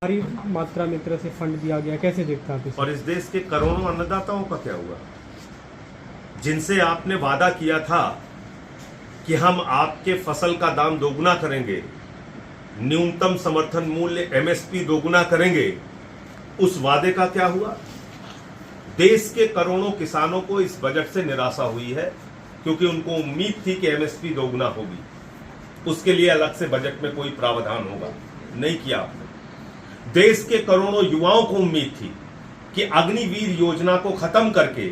भारी मात्रा में एक तरह से फंड दिया गया, कैसे देखते हैं आप इसे? और इस देश के करोड़ों अन्नदाताओं का क्या हुआ, जिनसे आपने वादा किया था कि हम आपके फसल का दाम दोगुना करेंगे, न्यूनतम समर्थन मूल्य एमएसपी दोगुना करेंगे, उस वादे का क्या हुआ? देश के करोड़ों किसानों को इस बजट से निराशा हुई है, क्योंकि उनको उम्मीद थी कि एमएसपी दोगुना होगी, उसके लिए अलग से बजट में कोई प्रावधान होगा, नहीं किया आपने। देश के करोड़ों युवाओं को उम्मीद थी कि अग्निवीर योजना को खत्म करके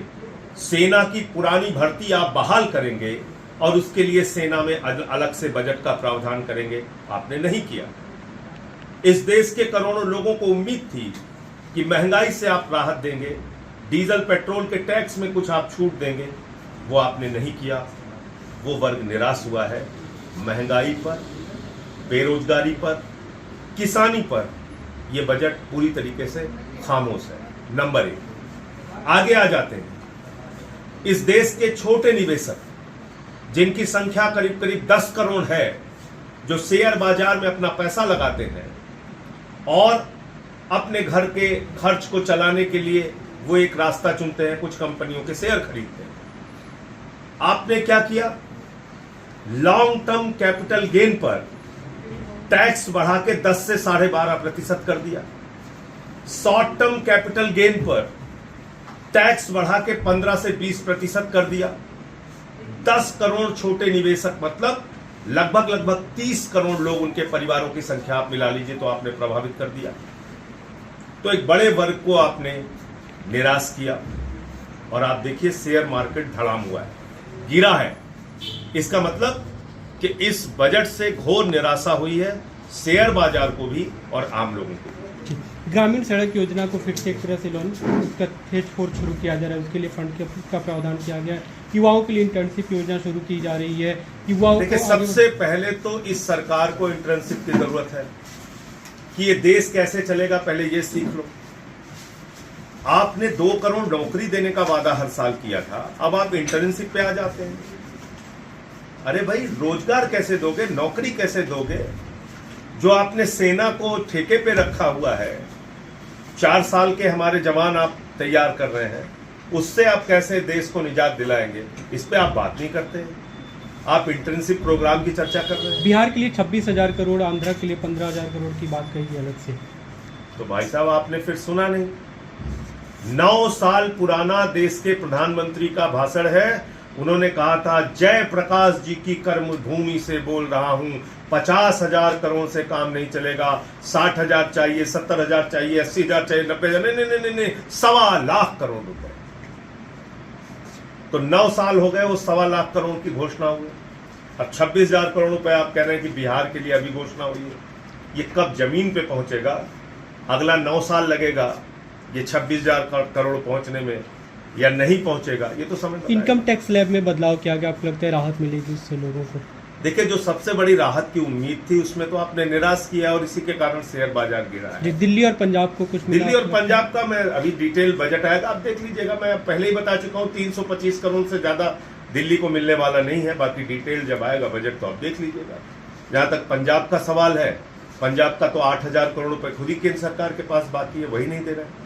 सेना की पुरानी भर्ती आप बहाल करेंगे और उसके लिए सेना में अलग से बजट का प्रावधान करेंगे, आपने नहीं किया। इस देश के करोड़ों लोगों को उम्मीद थी कि महंगाई से आप राहत देंगे, डीजल पेट्रोल के टैक्स में कुछ आप छूट देंगे, वो आपने नहीं किया। वो वर्ग निराश हुआ है। महंगाई पर, बेरोजगारी पर, किसानी पर यह बजट पूरी तरीके से खामोश है। नंबर 1, आगे आ जाते हैं। इस देश के छोटे निवेशक, जिनकी संख्या करीब करीब 10 करोड़ है, जो शेयर बाजार में अपना पैसा लगाते हैं और अपने घर के खर्च को चलाने के लिए वो एक रास्ता चुनते हैं, कुछ कंपनियों के शेयर खरीदते हैं। आपने क्या किया? लॉन्ग टर्म कैपिटल गेन पर टैक्स बढ़ा के 10 से 12.5% कर दिया। शॉर्ट टर्म कैपिटल गेन पर टैक्स बढ़ा के 15 से 20% कर दिया। 10 करोड़ छोटे निवेशक, मतलब लगभग 30 करोड़ लोग, उनके परिवारों की संख्या आप मिला लीजिए तो आपने प्रभावित कर दिया। तो एक बड़े वर्ग को आपने निराश किया और आप देखिए शेयर मार्केट धड़ाम हुआ है, गिरा है। इसका मतलब कि इस बजट से घोर निराशा हुई है शेयर बाजार को भी और आम लोगों को भी। ग्रामीण सड़क योजना को फिर से एक तरह से लोन उसका फेज 4 शुरू किया जा रहा है, उसके लिए फंड का प्रावधान किया गया है। युवाओं के लिए इंटर्नशिप योजना शुरू की जा रही है। युवाओं देखिए, सबसे पहले तो इस सरकार को इंटर्नशिप की जरूरत है कि ये देश कैसे चलेगा, पहले ये सीख लो। आपने 2 करोड़ नौकरी देने का वादा हर साल किया था, अब आप इंटर्नशिप पे आ जाते हैं। अरे भाई, रोजगार कैसे दोगे, नौकरी कैसे दोगे? जो आपने सेना को ठेके पे रखा हुआ है, 4 साल के हमारे जवान आप तैयार कर रहे हैं, उससे आप कैसे देश को निजात दिलाएंगे? इस पे आप बात नहीं करते। आप इंटर्नशिप प्रोग्राम की चर्चा कर रहे हैं। बिहार के लिए 26,000 करोड़, आंध्रा के लिए 15,000 करोड़ की बात कही गई अलग से। तो भाई साहब, आपने फिर सुना नहीं। 9 साल पुराना देश के प्रधानमंत्री का भाषण है। उन्होंने कहा था, जय प्रकाश जी की कर्म भूमि से बोल रहा हूं, 50,000 करोड़ से काम नहीं चलेगा, 60,000 चाहिए, 70,000 चाहिए, 80,000 चाहिए, 90,000, नहीं, 1.25 लाख करोड़ रुपए। तो 9 साल हो गए, वो 1.25 लाख करोड़ की घोषणा हुई। अब 26,000 करोड़ रुपए आप कह रहे हैं कि बिहार के लिए अभी घोषणा हुई है। ये कब जमीन पे पहुंचेगा? अगला 9 साल लगेगा ये 26,000 करोड़ पहुंचने में, या नहीं पहुंचेगा, ये तो समझ। इनकम टैक्स स्लैब में बदलाव किया गया, आपको लगता है राहत मिलेगी इससे लोगों को? देखिए, जो सबसे बड़ी राहत की उम्मीद थी उसमें तो आपने निराश किया और इसी के कारण शेयर बाजार गिरा है। दिल्ली और पंजाब को कुछ मिला? दिल्ली और पंजाब का मैं अभी डिटेल बजट आएगा, आप देख लीजिएगा। मैं पहले ही बता चुका हूँ 325 करोड़ से ज्यादा दिल्ली को मिलने वाला नहीं है। बाकी डिटेल जब आएगा बजट तो आप देख लीजिएगा। जहां तक पंजाब का सवाल है, पंजाब का तो 8,000 करोड़ रुपए खुद ही केंद्र सरकार के पास बाकी है, वही नहीं दे रहा है।